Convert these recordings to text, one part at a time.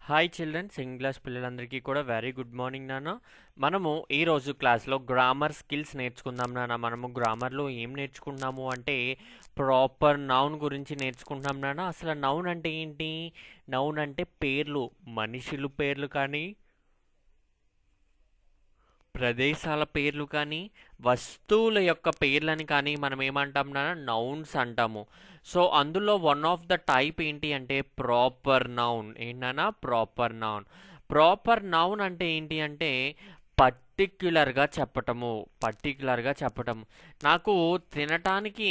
Hi children, second class పిల్లలందరికీ కూడా very good morning నాన్న. మనము ఈరోజు క్లాస్లో గ్రామర్ స్కిల్స్ నేర్చుకుందాం నాన్న. మనము గ్రామర్లో ఏం నేర్చుకుంటున్నాము అంటే ప్రాపర్ నౌన్ గురించి నేర్చుకుంటున్నాం నాన్న. అసలు నౌన్ అంటే ఏంటి? నౌన్ అంటే పేర్లు, మనుషులు పేర్లు కానీ, ప్రదేశాల పేర్లు కానీ, వస్తువుల యొక్క పేర్లని కానీ మనం ఏమంటాం నాన్న? నౌన్స్ అంటాము. సో అందులో వన్ ఆఫ్ ద టైప్ ఏంటి అంటే ప్రాపర్ నౌన్. ఏంటన్నా? Proper noun. ప్రాపర్ నౌన్ అంటే ఏంటి అంటే పర్టిక్యులర్గా చెప్పటము. పర్టిక్యులర్గా చెప్పటము. నాకు తినటానికి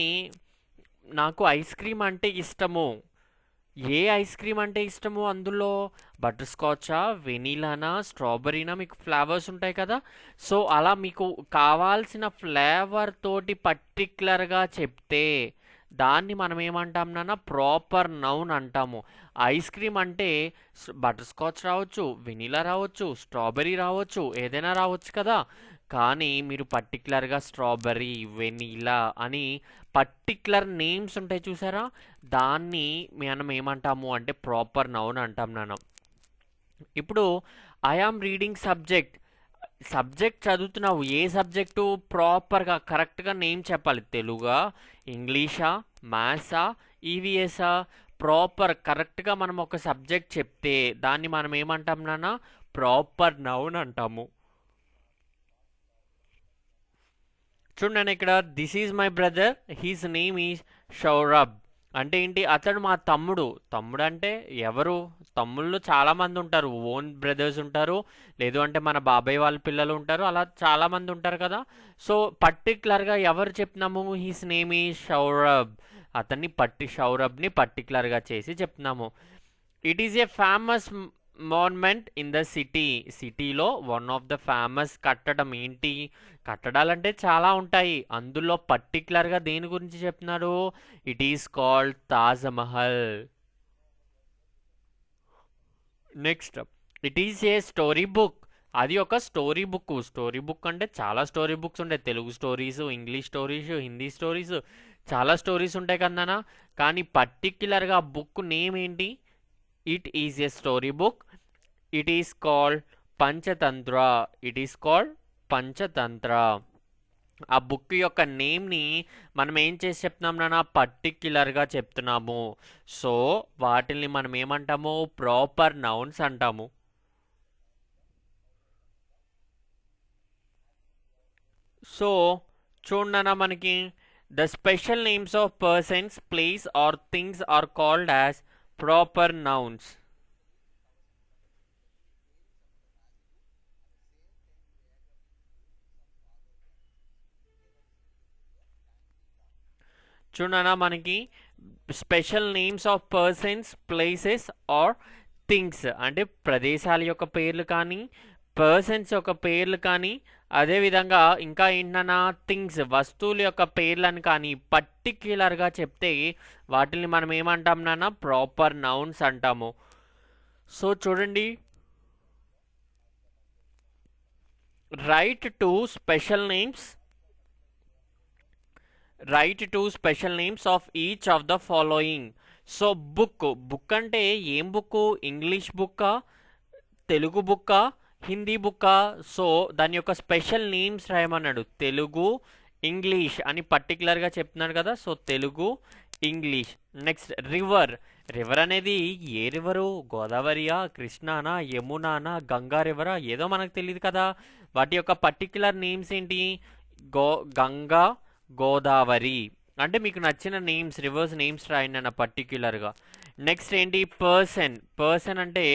ఐస్ క్రీమ్ అంటే ఇష్టము. ఏ ఐస్ క్రీమ్ అంటే ఇష్టము? అందులో బటర్ స్కాచా, వెనీలానా, స్ట్రాబెరీనా, మీకు ఫ్లేవర్స్ ఉంటాయి కదా. సో అలా మీకు కావాల్సిన ఫ్లేవర్ తోటి పర్టిక్యులర్గా చెప్తే దాన్ని మనం ఏమంటాం నాన్న? ప్రాపర్ నౌన్ అంటాము. ఐస్ క్రీమ్ అంటే బటర్ స్కాచ్ రావచ్చు, వెనీలా రావచ్చు, స్ట్రాబెరీ రావచ్చు, ఏదైనా రావచ్చు కదా. కానీ మీరు పర్టిక్యులర్గా స్ట్రాబెర్రీ, వెనీలా అని పర్టిక్యులర్ నేమ్స్ ఉంటాయి చూసారా, దాన్ని మనం ఏమంటాము అంటే ప్రాపర్ నౌన్ అంటాం నాన్న. ఇప్పుడు ఐ ఆమ్ రీడింగ్ సబ్జెక్ట్ చదువుతున్నావు. ఏ సబ్జెక్టు? ప్రాపర్గా కరెక్ట్గా నేమ్ చెప్పాలి. తెలుగా, ఇంగ్లీషా, మ్యాథ్సా, ఈవీఎస్ఆ? ప్రాపర్ కరెక్ట్గా మనం ఒక సబ్జెక్ట్ చెప్తే దాన్ని మనం ఏమంటాం నాన్న? ప్రాపర్ నౌన్ అంటాము. చూడండి ఇక్కడ, this is my brother, he's name is Saurabh. అంటే ఏంటి? అతడు మా తమ్ముడు. తమ్ముడు అంటే ఎవరు? తమ్ముళ్ళు చాలామంది ఉంటారు. ఓన్ బ్రదర్స్ ఉంటారు, లేదు అంటే మన బాబాయ్ వాళ్ళ పిల్లలు ఉంటారు, అలా చాలామంది ఉంటారు కదా. సో పర్టికులర్గా ఎవరు చెప్తున్నాము? His name is Saurabh. సౌరభ్ని పర్టికులర్గా చేసి చెప్తున్నాము. It is a famous monument in the సిటీలో వన్ ఆఫ్ ద ఫేమస్ కట్టడం ఏంటి? కట్టడాలంటే చాలా ఉంటాయి, అందులో పర్టికులర్గా దేని గురించి చెప్తున్నారు? It is called Taj Mahal. Next, it is A story book. అది ఒక స్టోరీ బుక్ అంటే చాలా స్టోరీ బుక్స్ ఉంటాయి. Telugu stories, English stories, Hindi stories, చాలా స్టోరీస్ ఉంటాయి కదనా. కానీ పర్టిక్యులర్గా బుక్ నేమ్ ఏంటి? It is a story book. It is called Panchatantra. It is called Panchatantra. ఆ బుక్ యొక్క నేమ్ని మనం ఏం చేసి చెప్తున్నాం నాన్న? పర్టిక్యులర్గా చెప్తున్నాము. సో వాటిని మనం ఏమంటాము? ప్రాపర్ నౌన్స్ అంటాము. సో చూడన్నా, మనకి the special names of persons, place or things are called as proper nouns. చూడన్నా, మనకి special names of persons, places or things అంటే ప్రదేశాల యొక్క పేర్లు కానీ, పర్సన్స్ యొక్క పేర్లు కానీ, అదేవిధంగా ఇంకా ఏంటన్నా థింగ్స్, వస్తువుల యొక్క పేర్లను కానీ పర్టిక్యులర్గా చెప్తే వాటిని మనం ఏమంటాం నాన్న? ప్రాపర్ నౌన్స్ అంటాము. సో చూడండి, write to special names of each of the following. So book అంటే ఏం బుక్? ఇంగ్లీష్ బుక్కా, తెలుగు బుక్కా, హిందీ బుక్కా? సో దాని యొక్క స్పెషల్ నేమ్స్ రాయమన్నాడు. తెలుగు, ఇంగ్లీష్ అని పర్టికులర్గా చెప్తున్నాడు కదా. So Telugu, English. Next, river అనేది ఏ రివరు? గోదావరియా, కృష్ణానా, యమునానా, గంగా రివరా? ఏదో మనకు తెలియదు కదా. వాటి యొక్క పర్టికులర్ నేమ్స్ ఏంటి? గంగా, గోదావరి. అంటే మీకు నచ్చిన నేమ్స్, రివర్స్ నేమ్స్ రాయండి అన్న పర్టిక్యులర్గా. నెక్స్ట్ ఏంటి? పర్సన్ అంటే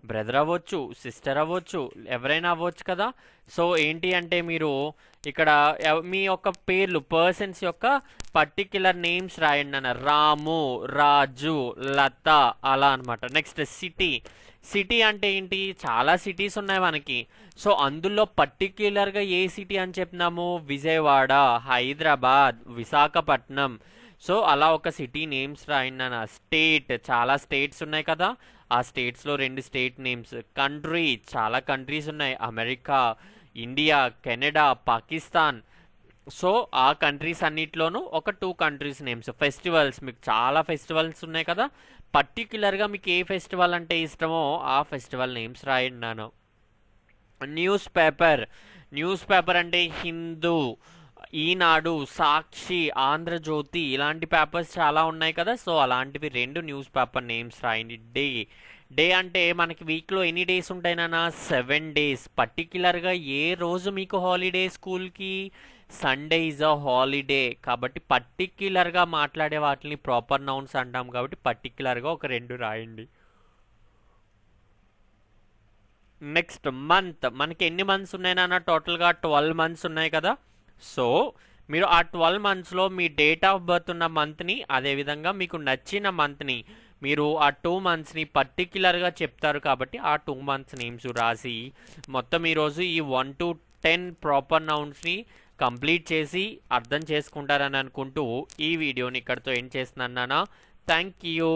బ్రదర్ అవ్వచ్చు, సిస్టర్ అవ్వచ్చు, ఎవరైనా అవ్వచ్చు కదా. సో ఏంటి అంటే మీరు ఇక్కడ మీ యొక్క పేర్లు, పర్సన్స్ యొక్క పర్టిక్యులర్ నేమ్స్ రాయండి అన్న. రాము, రాజు, లత, అలా అనమాట. నెక్స్ట్, సిటీ అంటే ఏంటి? చాలా సిటీస్ ఉన్నాయి మనకి. సో అందులో పర్టిక్యులర్గా ఏ సిటీ అని చెప్తున్నాము? విజయవాడ, హైదరాబాద్, విశాఖపట్నం. సో అలా ఒక సిటీ నేమ్స్ రాయండి అన్న. స్టేట్, చాలా స్టేట్స్ ఉన్నాయి కదా, ఆ స్టేట్స్లో 2 స్టేట్ నేమ్స్. కంట్రీ, చాలా కంట్రీస్ ఉన్నాయి. America, India, Canada, Pakistan. So ఆ కంట్రీస్ అన్నిట్లోనూ ఒక 2 కంట్రీస్ నేమ్స్. ఫెస్టివల్స్, మీకు చాలా ఫెస్టివల్స్ ఉన్నాయి కదా, పర్టిక్యులర్గా మీకు ఏ ఫెస్టివల్ అంటే ఇష్టమో ఆ ఫెస్టివల్ నేమ్స్ రాయండి నాన్న. న్యూస్ పేపర్, న్యూస్ పేపర్ అంటే హిందూ, ఈనాడు, సాక్షి, ఆంధ్రజ్యోతి ఇలాంటి పేపర్స్ చాలా ఉన్నాయి కదా. సో అలాంటివి 2 న్యూస్ పేపర్ నేమ్స్ రాయండి. డే, డే అంటే మనకి వీక్లో ఎన్ని డేస్ ఉంటాయి నాన్న? 7 డేస్. పర్టిక్యులర్గా ఏ రోజు మీకు హాలిడే స్కూల్కి? Sunday is a holiday. కాబట్టి పర్టిక్యులర్గా మాట్లాడే వాటిని ప్రాపర్ నౌన్స్ అంటాం కాబట్టి పర్టిక్యులర్గా ఒక 2 రాయండి. నెక్స్ట్ మంత్, మనకి ఎన్ని మంత్స్ ఉన్నాయి నాన్న? టోటల్గా 12 మంత్స్ ఉన్నాయి కదా. సో మీరు ఆ 12 మంత్స్లో మీ డేట్ ఆఫ్ బర్త్ ఉన్న మంత్ని, అదేవిధంగా మీకు నచ్చిన మంత్ని మీరు ఆ 2 మంత్స్ని పర్టిక్యులర్గా చెప్తారు కాబట్టి ఆ 2 మంత్స్ నేమ్స్ రాసి మొత్తం ఈరోజు ఈ 1 to 10 ప్రాపర్ నౌన్స్ని కంప్లీట్ చేసి అర్థం చేసుకుంటారని అనుకుంటూ ఈ వీడియోని ఇక్కడితో ఎండ్ చేస్తున్నాను నాన్న. Thank you.